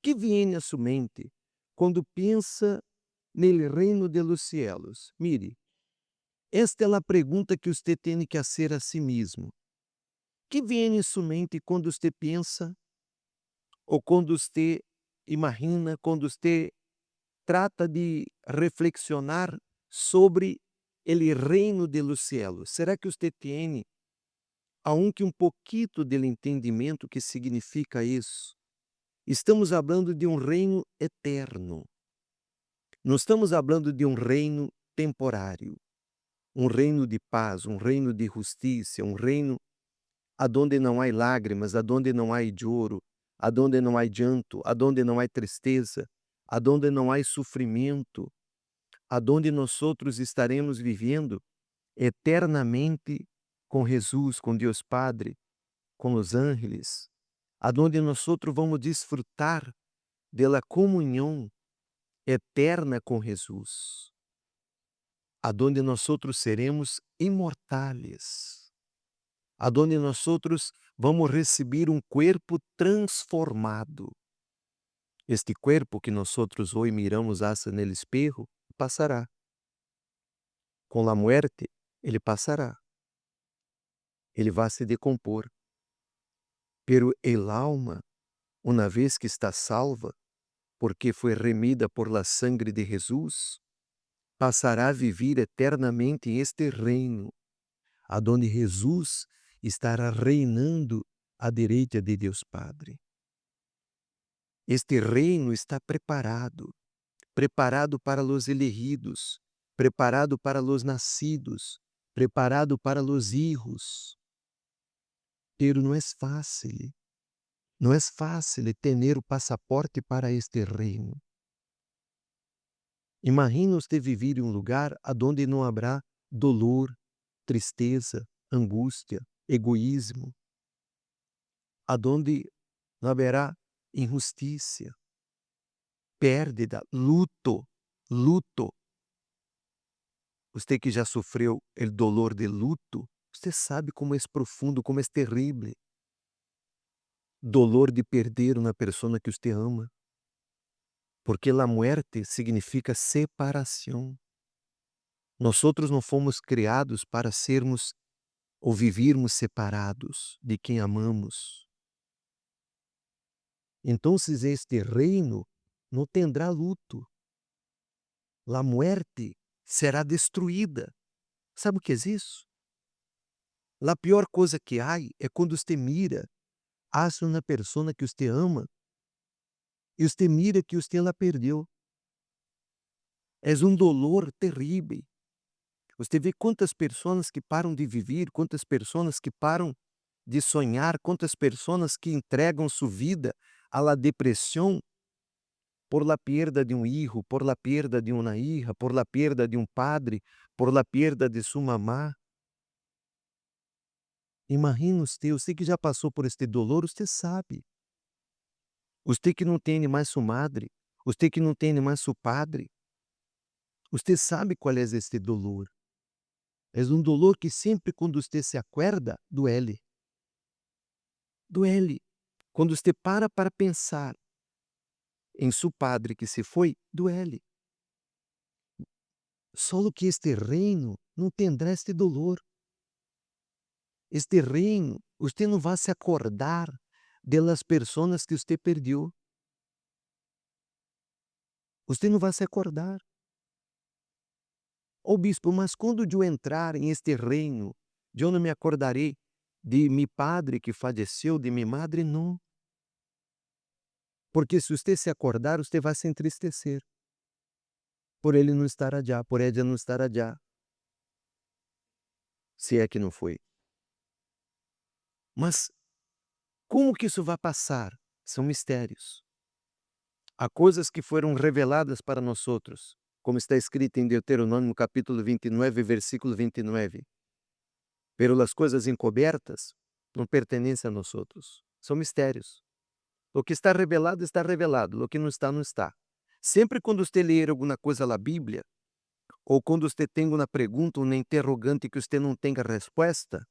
que viene a sua mente quando pensa nel reino de los cielos? Mire, esta é a pergunta que você tem que fazer a si mesmo. Que viene a sua mente quando você pensa ou quando você imagina, quando você trata de reflexionar sobre el reino de los cielos? Será que você tem aunque um pouquinho do entendimento que significa isso? Estamos falando de um reino eterno. Não estamos falando de um reino temporário, um reino de paz, um reino de justiça, um reino aonde não há lágrimas, aonde não há choro, aonde não há llanto, aonde não há tristeza, aonde não há sofrimento, aonde nós outros estaremos vivendo eternamente com Jesus, com Deus Padre, com os ángeles, aonde nós outros vamos desfrutar da comunhão eterna com Jesus, aonde nós outros seremos imortais, aonde nós outros vamos receber um corpo transformado. Este corpo que nós outros hoje miramos hasta no espejo passará. Com a muerte, ele passará. Ele vai se decompor. Pero el alma, uma vez que está salva, porque foi remida por la sangre de Jesus, passará a viver eternamente em este reino, aonde Jesus estará reinando à direita de Deus Padre. Este reino está preparado, preparado para os elegidos, preparado para os nascidos, preparado para os hijos. Pero não é fácil, não é fácil ter o passaporte para este reino. Imagina você viver em um lugar onde não haverá dolor, tristeza, angústia, egoísmo, aonde não haverá injustiça, pérdida, luto, luto. Você que já sofreu o dolor de luto, você sabe como é profundo, como é terrível. Dolor de perder uma pessoa que você ama, porque a muerte significa separação. Nós outros não fomos criados para sermos ou vivermos separados de quem amamos. Então, este reino não tendrá luto. A muerte será destruída. Sabe o que é isso? A pior coisa que há é quando você mira hacia uma pessoa que você ama e você mira que você la perdeu. É um dolor terrível. Você vê quantas pessoas que param de viver, quantas pessoas que param de sonhar, quantas pessoas que entregam sua vida à la depressão por la perda de um hijo, por la perda de uma hija, por la perda de um padre, por la perda de sua mamá. Imagina você que já passou por este dolor, você sabe. Você que não tem mais sua madre, você que não tem mais seu padre, você sabe qual é este dolor. É um dolor que sempre quando você se acuerda, duele. Duele. Quando você para pensar em seu padre que se foi, duele. Só que este reino não tendrá este dolor. Este reino, você não vai se acordar das pessoas que você perdeu. Você não vai se acordar. Oh bispo, mas quando eu entrar em este reino, eu não me acordarei de meu padre que faleceu, de minha madre, não. Porque se você se acordar, você vai se entristecer. Por ele não estar allá, por ela não estar allá. Se é que não foi. Mas como que isso vai passar? São mistérios. Há coisas que foram reveladas para nós outros, como está escrito em Deuteronômio capítulo 29, versículo 29. Pero as coisas encobertas não pertencem a nós outros. São mistérios. O que está revelado. O que não está, não está. Sempre quando você ler alguma coisa na Bíblia, ou quando você tem uma pergunta, uma interrogante que você não tenha resposta,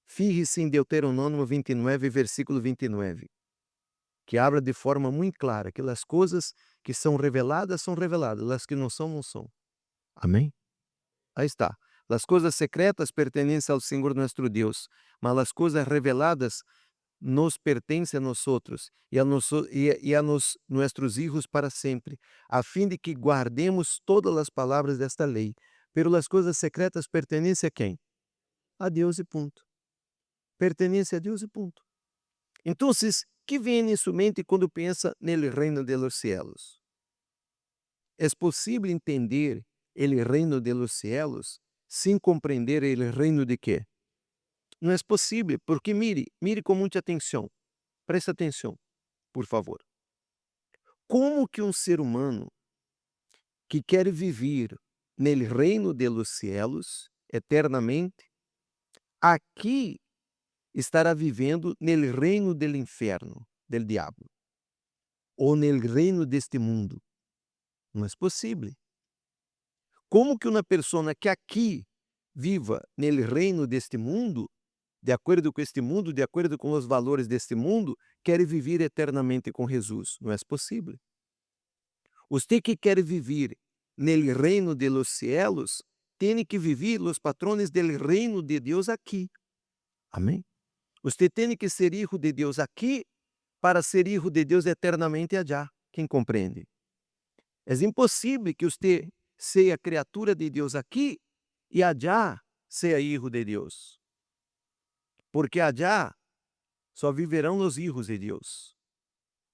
fije-se em Deuteronômio 29, versículo 29, que habla de forma muito clara que as coisas que são reveladas, as que não são, não são. Amém? Aí está. As coisas secretas pertencem ao Senhor nosso Deus, mas as coisas reveladas nos pertencem a nós e a nossos hijos para sempre, a fim de que guardemos todas as palavras desta lei. Pero as coisas secretas pertencem a quem? A Deus e ponto. Pertence a Deus e ponto. Então, que vem em sua mente quando pensa no reino de los cielos? É possível entender o reino de los cielos sem compreender o reino de quê? Não é possível, porque mire com muita atenção. Preste atenção, por favor. Como que um ser humano que quer viver no reino de los cielos eternamente, aqui estará vivendo no reino del inferno, del diabo, ou no reino deste mundo? Não é possível. Como que uma pessoa que aqui viva no reino deste mundo, de acordo com este mundo, de acordo com os valores deste mundo, quer viver eternamente com Jesus? Não é possível. Você que quer viver no reino de los cielos, tem que viver os patrones del reino de Deus aqui. Amém? Você tem que ser hijo de Deus aqui para ser hijo de Deus eternamente allá. Quem compreende? É impossível que você seja criatura de Deus aqui e allá seja hijo de Deus. Porque allá só viverão os hijos de Deus.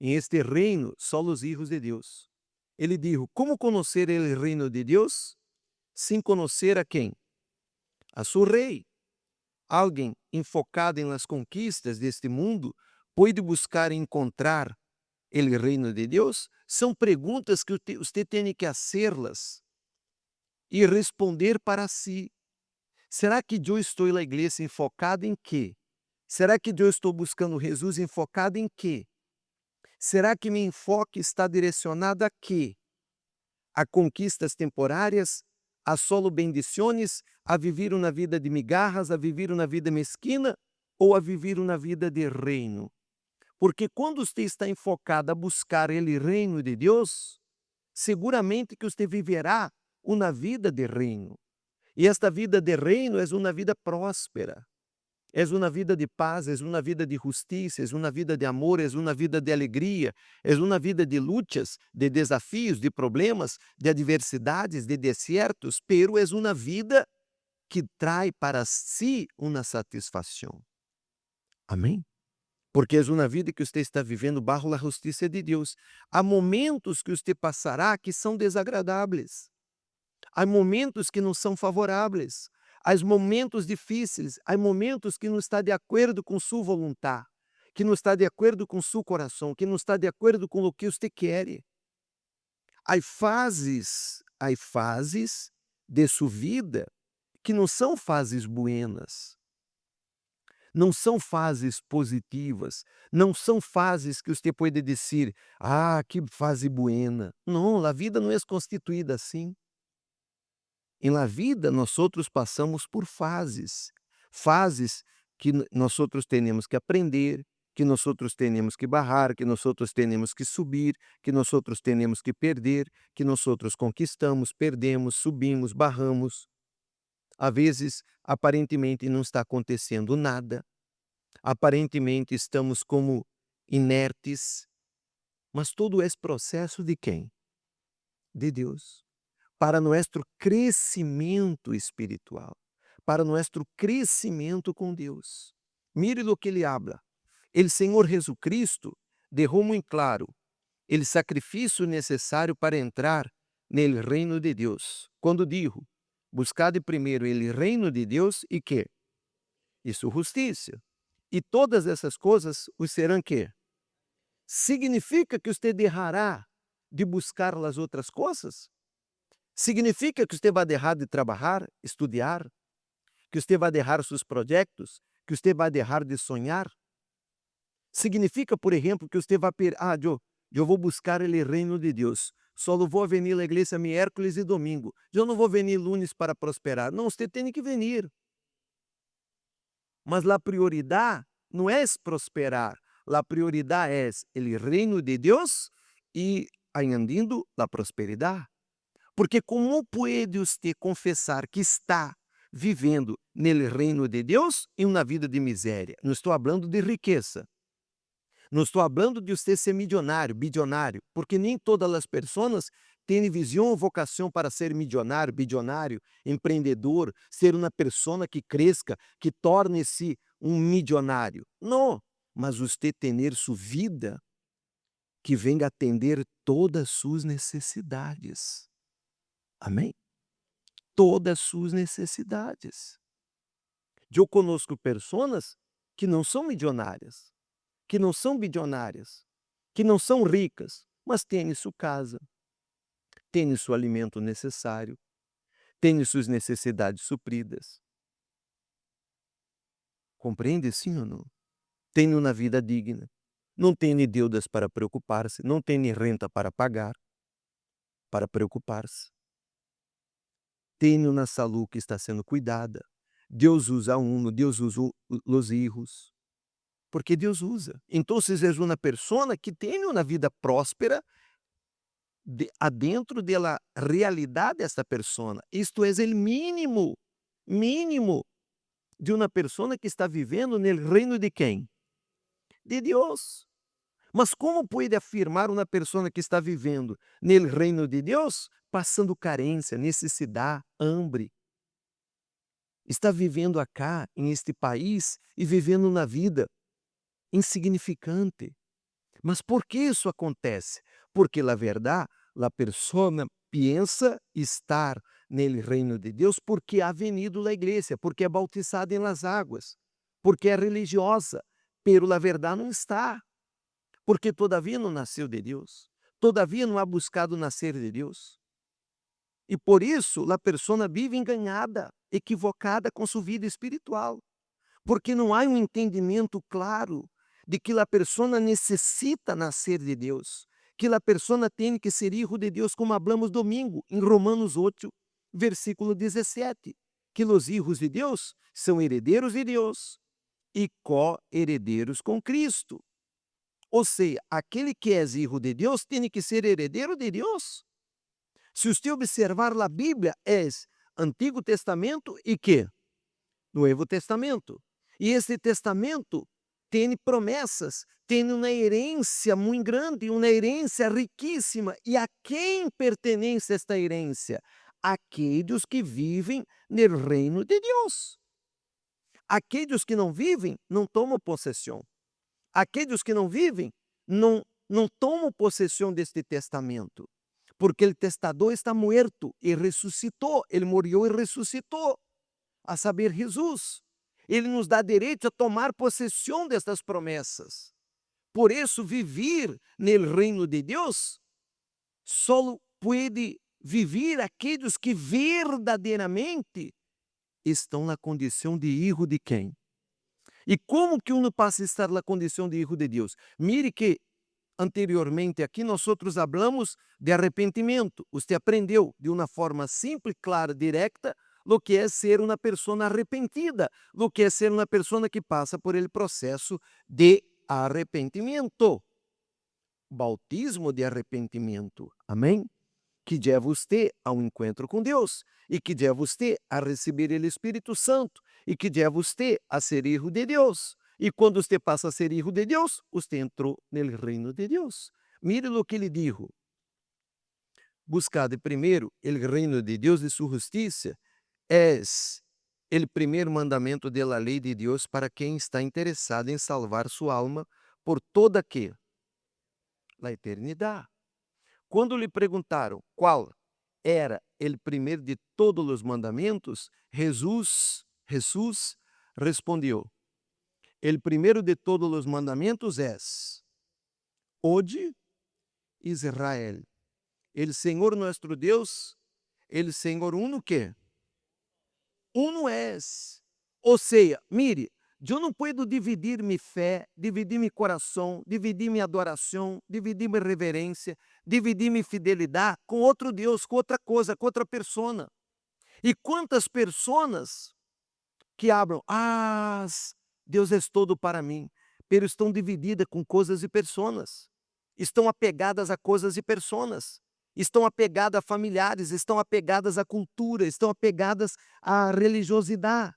Em este reino, só os hijos de Deus. Ele disse: como conhecer o reino de Deus? Sem conhecer a quem? A seu rei. Alguém enfocado em las conquistas deste mundo pode buscar encontrar o reino de Deus? São perguntas que você tem que fazê-las e responder para si. Será que eu estou na igreja enfocado em quê? Será que eu estou buscando Jesus enfocado em quê? Será que meu enfoque está direcionado a quê? A conquistas temporárias, a solo bendições, a viver uma vida de migarras, a viver uma vida mesquina ou a viver uma vida de reino? Porque quando você está enfocado a buscar o reino de Deus, seguramente que você viverá uma vida de reino. E esta vida de reino é uma vida próspera. É uma vida de paz, é uma vida de justiça, é uma vida de amor, é uma vida de alegria, é uma vida de lutas, de desafios, de problemas, de adversidades, de desertos, pero é uma vida que traz para si uma satisfação. Amém? Porque é uma vida que você está vivendo bajo a justiça de Deus. Há momentos que você passará que são desagradáveis. Há momentos que não são favoráveis. Há momentos difíceis, há momentos que não está de acordo com sua vontade, que não está de acordo com seu coração, que não está de acordo com o que você quer. Há fases de sua vida que não são fases buenas, não são fases positivas, não são fases que você pode dizer, que fase buena. Não, a vida não é constituída assim. Em la vida, nós outros passamos por fases que nós outros temos que aprender, que nós outros temos que barrar, que nós outros temos que subir, que nós outros temos que perder, que nós outros conquistamos, perdemos, subimos, barramos. Às vezes, aparentemente não está acontecendo nada, aparentemente estamos como inertes, mas todo esse processo de quem? De Deus. Para nosso crescimento espiritual, para nosso crescimento com Deus. Mire o que ele habla. O Senhor Jesucristo deixou muito claro o sacrifício necessário para entrar no reino de Deus. Quando dijo, buscade primeiro o reino de Deus e que? E sua justiça. E todas essas coisas os serão que? Significa que você deixará de buscar as outras coisas? Significa que você vai deixar de trabalhar, estudar, que você vai deixar seus projetos, que você vai deixar de sonhar? Significa, por exemplo, que você vai eu vou buscar o reino de Deus. Só vou vir à igreja miércoles e domingo. Eu não vou vir lunes para prosperar. Não, você tem que vir. Mas a prioridade não é prosperar. a prioridade é o reino de Deus e añadindo a prosperidade. Porque como pode você confessar que está vivendo no reino de Deus em uma vida de miséria? Não estou falando de riqueza. Não estou falando de você ser milionário, bilionário, porque nem todas as pessoas têm visão ou vocação para ser milionário, bilionário, empreendedor, ser uma pessoa que cresça, que torne-se um milionário. Não, mas você ter sua vida que venga atender todas as suas necessidades. Amém? Todas as suas necessidades. Eu conosco pessoas que não são milionárias, que não são bilionárias, que não são ricas, mas têm sua casa, têm seu alimento necessário, têm suas necessidades supridas. Compreende, sim ou não? Têm uma vida digna, não têm deudas para preocupar-se, não têm renta para pagar, para preocupar-se. Têm uma saúde que está sendo cuidada. Deus usa Deus usa os filhos. Porque Deus usa. Então, é uma pessoa que tem uma vida próspera adentro da realidade dessa pessoa. Isto é o mínimo de uma pessoa que está vivendo no reino de quem? De Deus. Mas como pode afirmar uma pessoa que está vivendo no reino de Deus passando carência, necessidade, hambre? Está vivendo acá, em este país, e vivendo uma vida insignificante. Mas por que isso acontece? Porque, na verdade, a pessoa pensa estar no reino de Deus porque ha venido à igreja, porque é bautizada em las águas, porque é religiosa, pero na verdade não está, porque todavia não nasceu de Deus, todavia não ha buscado nascer de Deus. E por isso, a pessoa vive enganada, equivocada com sua vida espiritual, porque não há um entendimento claro de que a pessoa necessita nascer de Deus, que a pessoa tem que ser filho de Deus, como hablamos domingo, em Romanos 8, versículo 17, que os filhos de Deus são herederos de Deus e co-herederos com Cristo. Ou seja, aquele que é filho de Deus tem que ser herdeiro de Deus. Se você observar a Bíblia, é Antigo Testamento e que? Novo Testamento. E esse testamento tem promessas, tem uma herência muito grande, uma herência riquíssima. E a quem pertence esta herência? Aqueles que vivem no reino de Deus. Aqueles que não vivem, não tomam possessão. Aqueles que não vivem, não tomam possessão deste testamento. Porque o testador está morto e ressuscitou. Ele morreu e ressuscitou. A saber, Jesus. Ele nos dá direito a tomar possessão destas promessas. Por isso, viver no reino de Deus, só pode viver aqueles que verdadeiramente estão na condição de filho de quem? E como que uno passa a estar na condição de filho de Deus? Mire que anteriormente aqui nós falamos de arrependimento. Você aprendeu de uma forma simples, clara, direta, o que é ser uma pessoa arrependida, o que é ser uma pessoa que passa por ele processo de arrependimento. Bautismo de arrependimento. Amém? Que leva você ao encontro com Deus e que leva você a receber o Espírito Santo e que leva você a ser filho de Deus. E quando você passa a ser filho de Deus, você entrou no reino de Deus. Mire o que ele dijo. Buscad primeiro o reino de Deus e sua justiça é o primeiro mandamento da lei de Deus para quem está interessado em salvar sua alma por toda que? A eternidade. Quando lhe perguntaram qual era o primeiro de todos os mandamentos, Jesus respondeu: o primeiro de todos os mandamentos é: Ode Israel, el Senhor nosso Deus, el Senhor uno que? Uno es. Ou seja, mire, eu não posso dividir minha fé, dividir meu coração, dividir minha adoração, dividir minha reverência, dividir minha fidelidade com outro Deus, com outra coisa, com outra persona. E quantas pessoas que abram, Deus é todo para mim. pero estão divididas com coisas e pessoas. Estão apegadas a coisas e pessoas. Estão apegadas a familiares, estão apegadas à cultura, estão apegadas à religiosidade.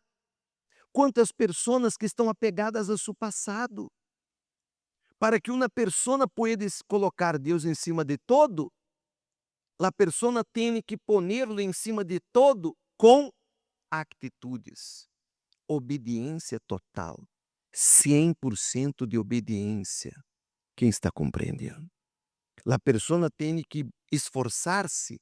Quantas pessoas que estão apegadas a seu passado. Para que uma pessoa pueda colocar Deus em cima de todo, a pessoa tem que ponerlo em cima de todo com atitudes. Obediência total. 100% de obediência. Quem está compreendendo? A pessoa tem que esforçar-se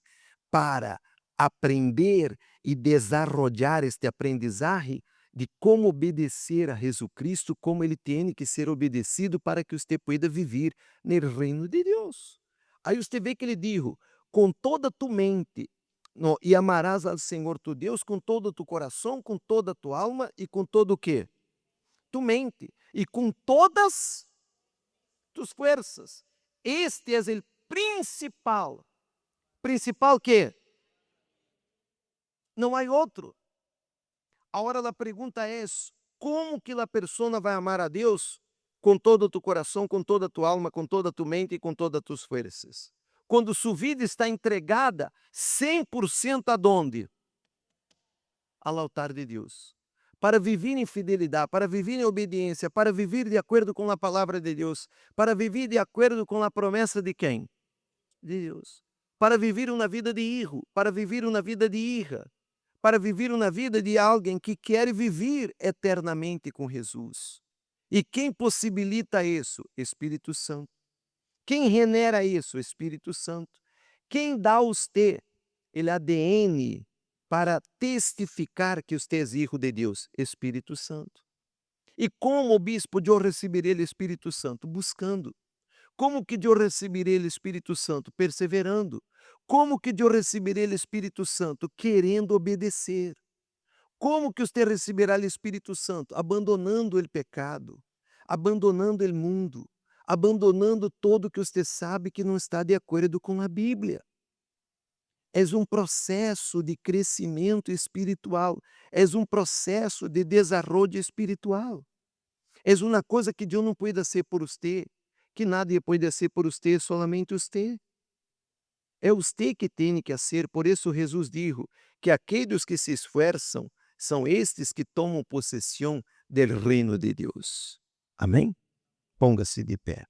para aprender e desarrollar este aprendizagem de como obedecer a Jesus Cristo, como ele tem que ser obedecido para que você pueda viver no reino de Deus. Aí você vê que ele diz, com toda tu mente, no, e amarás ao Senhor tu Deus com todo tu coração, com toda tu alma e com todo o quê? Tu mente, e com todas tus fuerzas. Este é o principal. Principal que? Não há outro. Agora a pergunta é, como que a pessoa vai amar a Deus com todo o teu coração, com toda a tua alma, com toda a tua mente e com todas as tuas forças? Quando sua vida está entregada 100% aonde? Ao altar de Deus. Para viver em fidelidade, para viver em obediência, para viver de acordo com a palavra de Deus, para viver de acordo com a promessa de quem? De Deus. Para viver uma vida de hijo, para viver uma vida de hija, para viver uma vida de alguém que quer viver eternamente com Jesus. E quem possibilita isso? Espírito Santo. Quem genera isso? Espírito Santo. Quem dá a você o ADN para testificar que você é filho de Deus? Espírito Santo. E como, bispo, eu receberei o Espírito Santo? Buscando. Como que eu receberei o Espírito Santo? Perseverando. Como que eu receberei o Espírito Santo? Querendo obedecer. Como que você receberá o Espírito Santo? Abandonando o pecado, abandonando o mundo, abandonando tudo que você sabe que não está de acordo com a Bíblia. É um processo de crescimento espiritual, é um processo de desenvolvimento espiritual. É uma coisa que Deus não pode ser por você, que nadie pode ser por você, solamente você. É você que tem que ser, por isso Jesus disse que aqueles que se esforçam são estes que tomam possessão do reino de Deus. Amém? Ponga-se de pé.